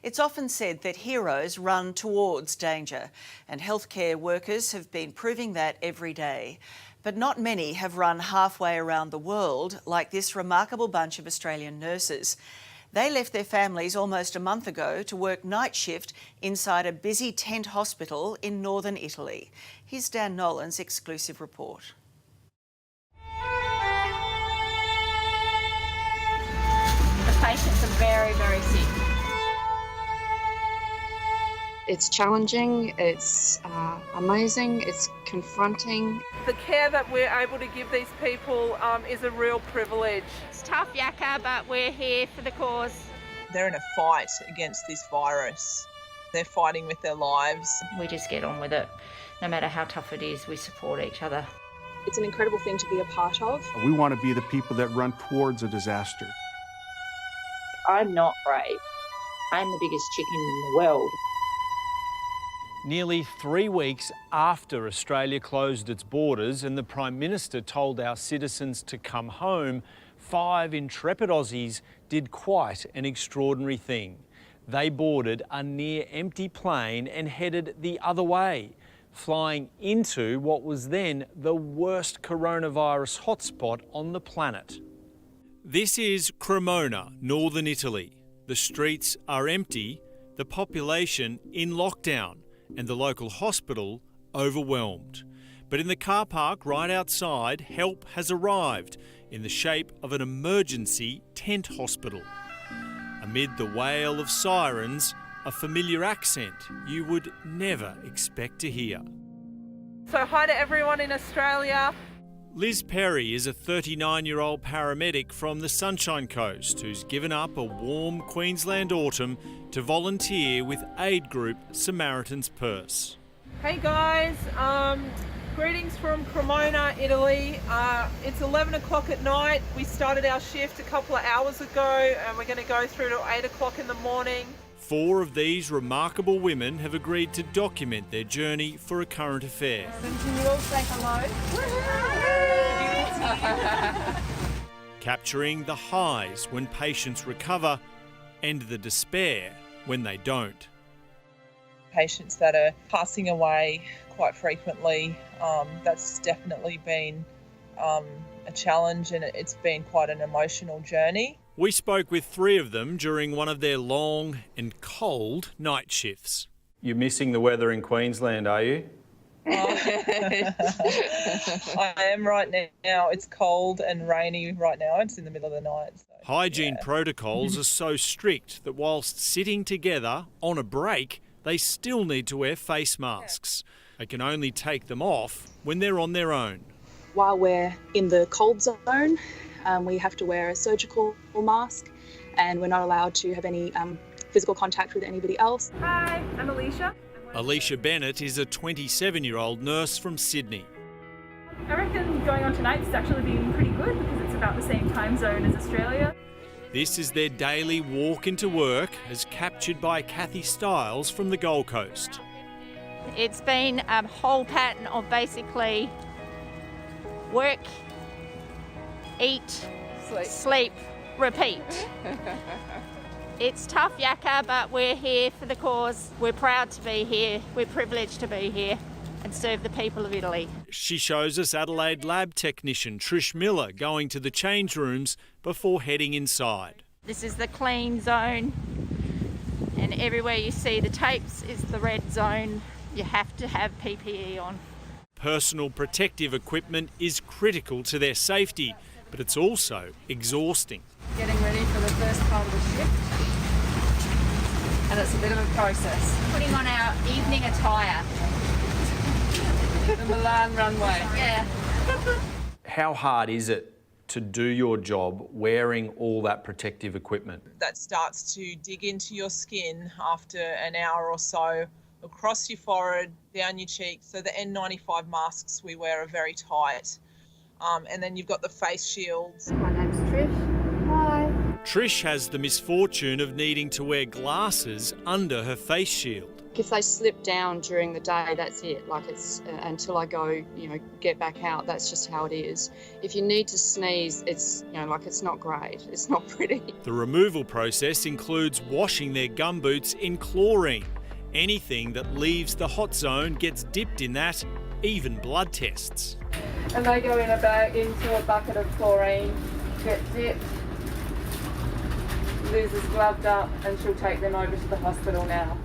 It's often said that heroes run towards danger, and healthcare workers have been proving that every day. But not many have run halfway around the world like this remarkable bunch of Australian nurses. They left their families almost a month ago to work night shift inside a busy tent hospital in northern Italy. Here's Dan Nolan's exclusive report. The patients are very, very sick. It's challenging, it's amazing, it's confronting. The care that we're able to give these people is a real privilege. It's tough yakka, but we're here for the cause. They're in a fight against this virus. They're fighting with their lives. We just get on with it. No matter how tough it is, we support each other. It's an incredible thing to be a part of. We want to be the people that run towards a disaster. I'm not brave. I'm the biggest chicken in the world. Nearly 3 weeks after Australia closed its borders and the Prime Minister told our citizens to come home, 5 intrepid Aussies did quite an extraordinary thing. They boarded a near-empty plane and headed the other way, flying into what was then the worst coronavirus hotspot on the planet. This is Cremona, northern Italy. The streets are empty, the population in lockdown, and the local hospital overwhelmed. But in the car park right outside, help has arrived in the shape of an emergency tent hospital. Amid the wail of sirens, a familiar accent you would never expect to hear. So hi to everyone in Australia. Liz Perry is a 39-year-old paramedic from the Sunshine Coast who's given up a warm Queensland autumn to volunteer with aid group Samaritan's Purse. Hey guys, greetings from Cremona, Italy. It's 11 o'clock at night. We started our shift a couple of hours ago and we're going to go through to 8 o'clock in the morning. 4 of these remarkable women have agreed to document their journey for a current affair. Can you all say hello? Capturing the highs when patients recover and the despair when they don't. Patients that are passing away quite frequently, that's definitely been a challenge, and it's been quite an emotional journey. We spoke with 3 of them during one of their long and cold night shifts. You're missing the weather in Queensland, are you? I am right now. It's cold and rainy right now. It's in the middle of the night. So, Hygiene protocols are so strict that whilst sitting together on a break, they still need to wear face masks. They can only take them off when they're on their own. While we're in the cold zone, we have to wear a surgical mask, and we're not allowed to have any physical contact with anybody else. Hi, I'm Alicia. Alicia Bennett is a 27-year-old nurse from Sydney. I reckon going on tonight has actually been pretty good because it's about the same time zone as Australia. This is their daily walk into work as captured by Kathy Stiles from the Gold Coast. It's been a whole pattern of basically work, eat, sleep, repeat. It's tough yakka, but we're here for the cause. We're proud to be here. We're privileged to be here and serve the people of Italy. She shows us Adelaide lab technician Trish Miller going to the change rooms before heading inside. This is the clean zone, and everywhere you see the tapes is the red zone. You have to have PPE on. Personal protective equipment is critical to their safety, but it's also exhausting. Getting ready for the first part of the shift, and it's a bit of a process. Putting on our evening attire. The Milan runway. Yeah. How hard is it to do your job wearing all that protective equipment? That starts to dig into your skin after an hour or so, across your forehead, down your cheeks. So the N95 masks we wear are very tight. And then you've got the face shields. My name's Trish. Hi. Trish has the misfortune of needing to wear glasses under her face shield. If they slip down during the day, that's it. Like it's until I go, get back out. That's just how it is. If you need to sneeze, it's it's not great. It's not pretty. The removal process includes washing their gumboots in chlorine. Anything that leaves the hot zone gets dipped in that, even blood tests. And they go into a bucket of chlorine, get dipped. Liz is gloved up and she'll take them over to the hospital now.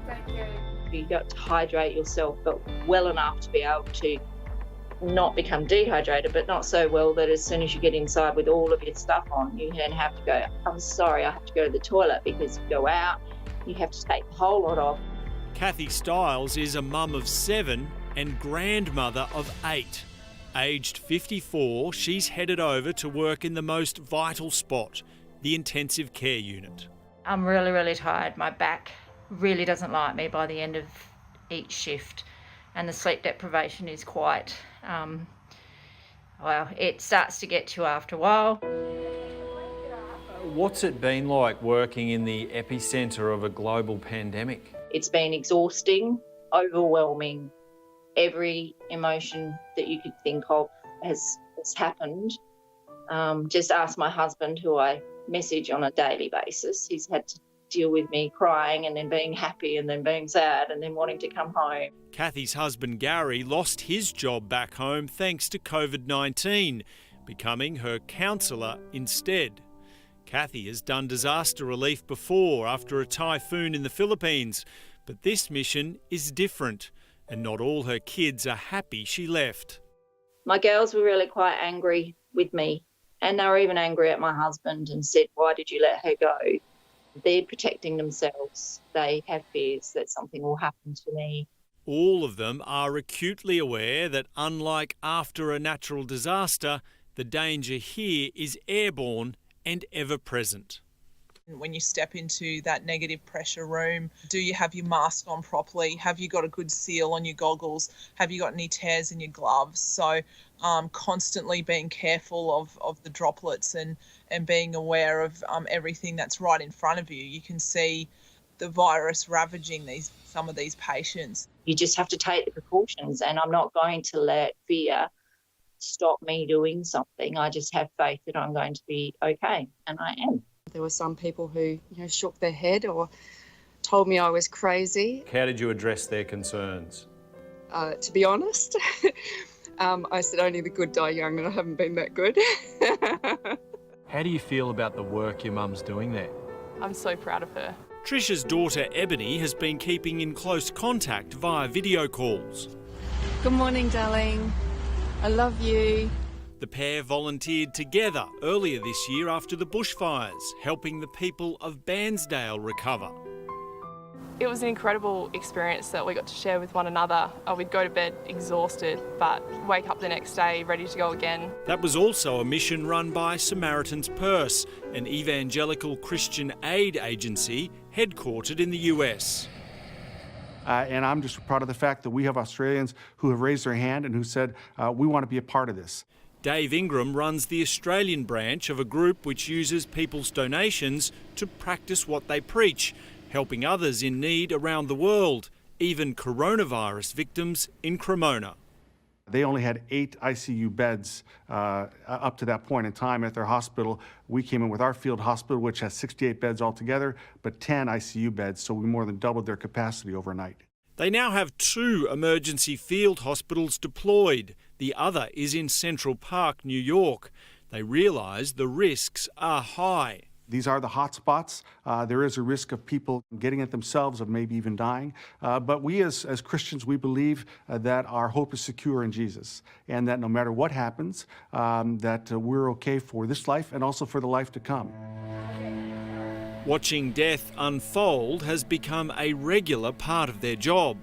Thank you. You got to hydrate yourself, but well enough to be able to not become dehydrated, but not so well that as soon as you get inside with all of your stuff on, you then have to go, I'm sorry, I have to go to the toilet, because you go out, you have to take the whole lot off. Kathy Stiles is a mum of 7 and grandmother of 8. Aged 54, she's headed over to work in the most vital spot, the intensive care unit. I'm really, really tired. My back really doesn't like me by the end of each shift, and the sleep deprivation is quite, it starts to get to you after a while. What's it been like working in the epicentre of a global pandemic? It's been exhausting, overwhelming. Every emotion that you could think of has happened. Just ask my husband, who I message on a daily basis. He's had to deal with me crying and then being happy and then being sad and then wanting to come home. Kathy's husband Gary lost his job back home thanks to COVID-19, becoming her counsellor instead. Kathy has done disaster relief before after a typhoon in the Philippines, but this mission is different, and not all her kids are happy she left. My girls were really quite angry with me, and they were even angry at my husband and said, why did you let her go? They're protecting themselves. They have fears that something will happen to me. All of them are acutely aware that unlike after a natural disaster, the danger here is airborne and ever-present. When you step into that negative pressure room, do you have your mask on properly? Have you got a good seal on your goggles? Have you got any tears in your gloves? So constantly being careful of the droplets and being aware of everything that's right in front of you. You can see the virus ravaging some of these patients. You just have to take the precautions, and I'm not going to let fear stop me doing something. I just have faith that I'm going to be okay, and I am. There were some people who, shook their head or told me I was crazy. How did you address their concerns? To be honest, I said only the good die young, and I haven't been that good. How do you feel about the work your mum's doing there? I'm so proud of her. Trisha's daughter Ebony has been keeping in close contact via video calls. Good morning, darling. I love you. The pair volunteered together earlier this year after the bushfires, helping the people of Bairnsdale recover. It was an incredible experience that we got to share with one another. We'd go to bed exhausted, but wake up the next day ready to go again. That was also a mission run by Samaritan's Purse, an evangelical Christian aid agency headquartered in the US. And I'm just proud of the fact that we have Australians who have raised their hand and who said, we want to be a part of this. Dave Ingram runs the Australian branch of a group which uses people's donations to practice what they preach, helping others in need around the world, even coronavirus victims in Cremona. They only had 8 ICU beds up to that point in time at their hospital. We came in with our field hospital, which has 68 beds altogether, but 10 ICU beds, so we more than doubled their capacity overnight. They now have 2 emergency field hospitals deployed. The other is in Central Park, New York. They realise the risks are high. These are the hot spots. There is a risk of people getting it themselves, of maybe even dying. But we as Christians, we believe that our hope is secure in Jesus, and that no matter what happens, that we're okay for this life and also for the life to come. Watching death unfold has become a regular part of their job.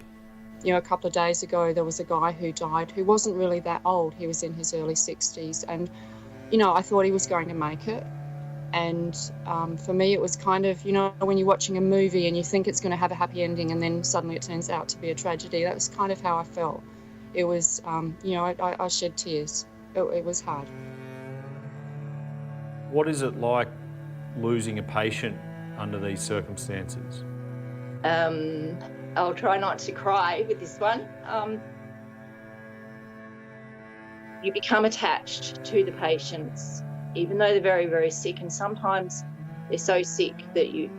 A couple of days ago, there was a guy who died who wasn't really that old. He was in his early 60s, and, I thought he was going to make it. And for me, it was kind of, when you're watching a movie and you think it's going to have a happy ending and then suddenly it turns out to be a tragedy. That was kind of how I felt. It was, I shed tears. It was hard. What is it like losing a patient under these circumstances? I'll try not to cry with this one. You become attached to the patients, even though they're very, very sick, and sometimes they're so sick that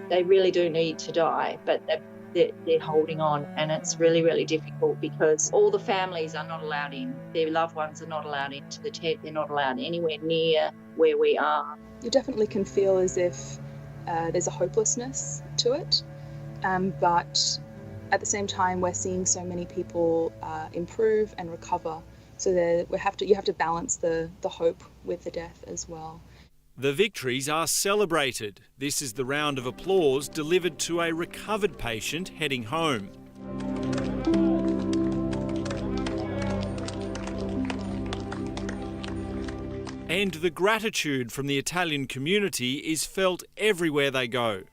they really do need to die, but they're holding on, and it's really, really difficult because all the families are not allowed in. Their loved ones are not allowed into the tent. They're not allowed anywhere near where we are. You definitely can feel as if there's a hopelessness to it, but at the same time, we're seeing so many people improve and recover. So that you have to balance the hope with the death as well. The victories are celebrated. This is the round of applause delivered to a recovered patient heading home. And the gratitude from the Italian community is felt everywhere they go.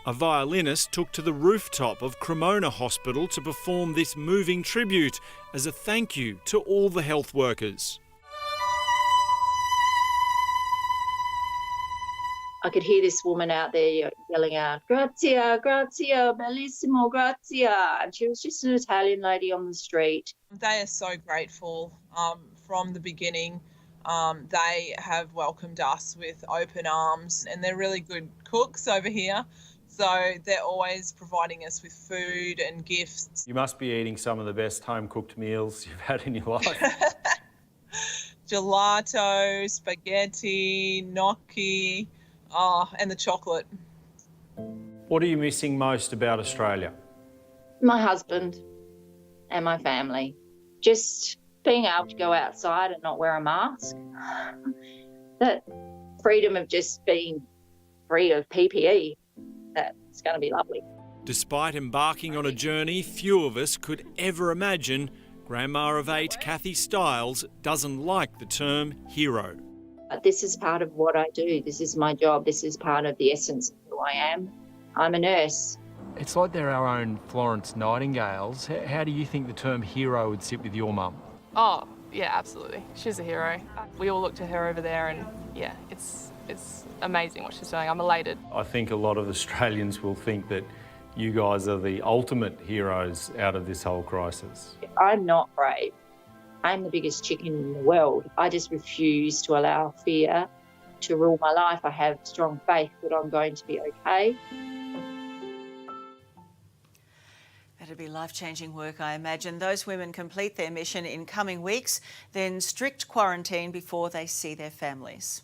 A violinist took to the rooftop of Cremona Hospital to perform this moving tribute as a thank you to all the health workers. I could hear this woman out there yelling out, "Grazia, grazia, bellissimo, grazia." And she was just an Italian lady on the street. They are so grateful from the beginning. They have welcomed us with open arms, and they're really good cooks over here. So they're always providing us with food and gifts. You must be eating some of the best home-cooked meals you've had in your life. Gelato, spaghetti, gnocchi, and the chocolate. What are you missing most about Australia? My husband and my family. Just being able to go outside and not wear a mask. That freedom of just being free of PPE. That's going to be lovely. Despite embarking on a journey few of us could ever imagine, Grandma of 8 Kathy Stiles doesn't like the term hero. This is part of what I do. This is my job. This is part of the essence of who I am. I'm a nurse. It's like they're our own Florence Nightingales. How do you think the term hero would sit with your mum? Oh, yeah, absolutely. She's a hero. We all look to her over there, and yeah, it's amazing what she's doing. I'm elated. I think a lot of Australians will think that you guys are the ultimate heroes out of this whole crisis. I'm not brave. I'm the biggest chicken in the world. I just refuse to allow fear to rule my life. I have strong faith that I'm going to be okay. That'd be life-changing work, I imagine. Those women complete their mission in coming weeks, then strict quarantine before they see their families.